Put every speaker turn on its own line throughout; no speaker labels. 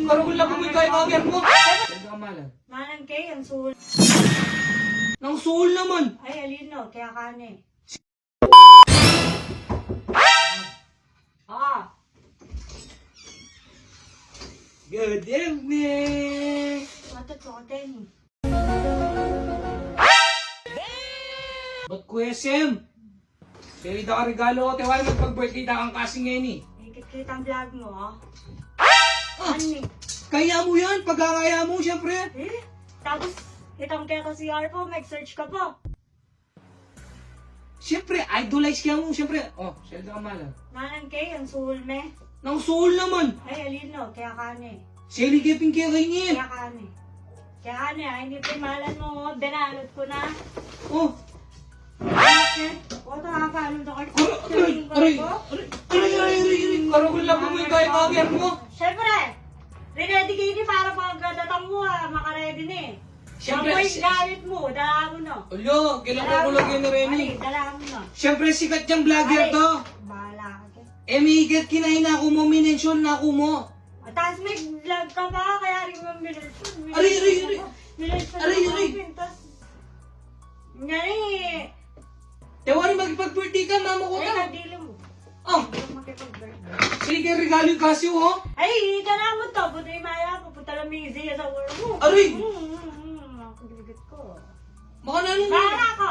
Karugol lang kung ikaw yung ager mo.
Manang kay, ang suhol.
Nang suhol naman.
Ay, alino, kaya kane.
Good evening.
Matutoten.
Ba't Kuya Sem? Kaya ka regalo ko, tiwala magpag-birthday na kang kasing ngayon eh.
Ikit-kit ang vlog mo, oh.
Ah,
Ano?
kaya mo yan, pagkakaya mo syempre.
Eh? Tapos, itang kaya ka CR po, mag-search ka po.
Syempre, idolize kaya mo, syempre. Oh, Sheldon Kamala.
Manang kay, ang suhol me.
Nang suhol naman.
Ay, alino, kaya kane.
Sally Geping kaya kayo niya.
Kaya kane. Kaya kane, ay, hindi pimalan mo, oh. Binalot ko na.
Oh.
O, nakakaalong na kayo.
Aray! Karugol lang kung ikaw yung ager mo.
Siyempre, ready kayo ni para pagdadatang mo, makaredy na eh.
Siyempre,
Amoy galit mo, dala mo na.
Ulo, kailan ko kulog yun na Remy.
Ay, dala mo na.
Siyempre, sikat yung vlogger to.
Bahala ka dyan.
Eh, may ikat kinahin ako mo, minensyon na ako mo.
Tapos may vlog ka pa, kaya rin mo minilson.
Aray!
Minilson
Aray!
Tapos, nga eh.
Tewari magpag-birthday ka, mama ko
Ay,
na.
kadili mo.
Oh,
Hindi mo makipag-birthday.
sige, regalo yung Casio, oh.
Ay, ika na mo to. Buti yung maya, pupunta lang may easy sa world mo.
Aray!
Ang kuligat ko.
Baka na nung
Bahala ko.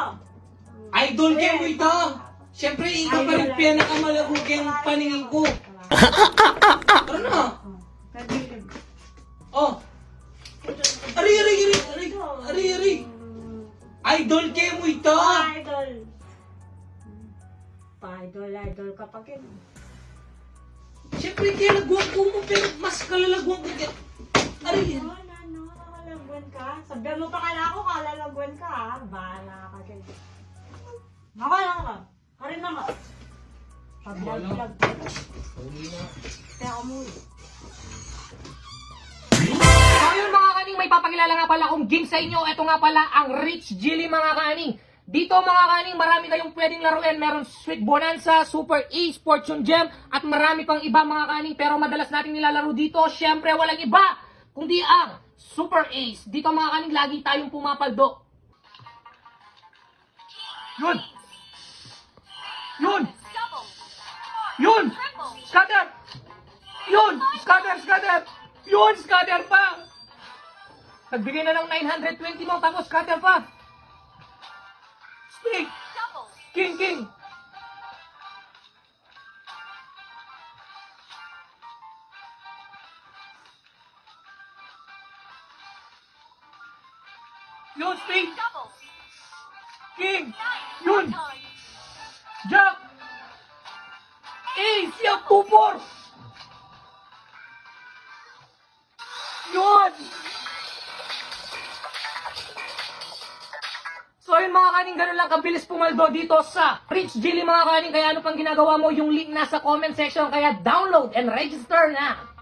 idol kayo mo ito. Siyempre, ikaw pa rin pinakamalaguging paningin ko. Ano na?
Kadili mo.
Oh, aray. Idol kayo mo ito.
Idol. Pa-idol ka pa kin.
Siyempre, kaya nagwangko mo, pero mas kalalagwang ko kaya. Aray,
Ano, kalalagwan ka? Sabihan mo pa kala ko, kalalagwan ka ha. Bahala ka kin. Ako lang ka. Karin na ka. Pag-vlog. Kaya ako muli.
So yun mga kaning, may papakilala nga pala akong game sa inyo. Ito nga pala ang Rich Jilly mga kaning. Dito mga kaning, marami kayong pwedeng laruin. Meron Sweet Bonanza, Super Ace, Fortune Gem, at marami pang iba mga kaning. Pero madalas nating nilalaro dito, syempre walang iba, kundi ang Super Ace. Dito mga kaning, lagi tayong pumapaldo. Yun! Yun! Yun! Scatter! Yun! Scatter! Yun! Scatter pa! Nagbigay na ng 920 mo, tapos scatter pa! Spring! King! Yun! Spring! King! Yun! Jack! Ace! Yung pupor! Yun! So yun mga kaning, ganun lang kabilis pumaldo dito sa Rich Jilly mga kaning. Kaya ano pang ginagawa mo, yung link nasa comment section. Kaya download and register na!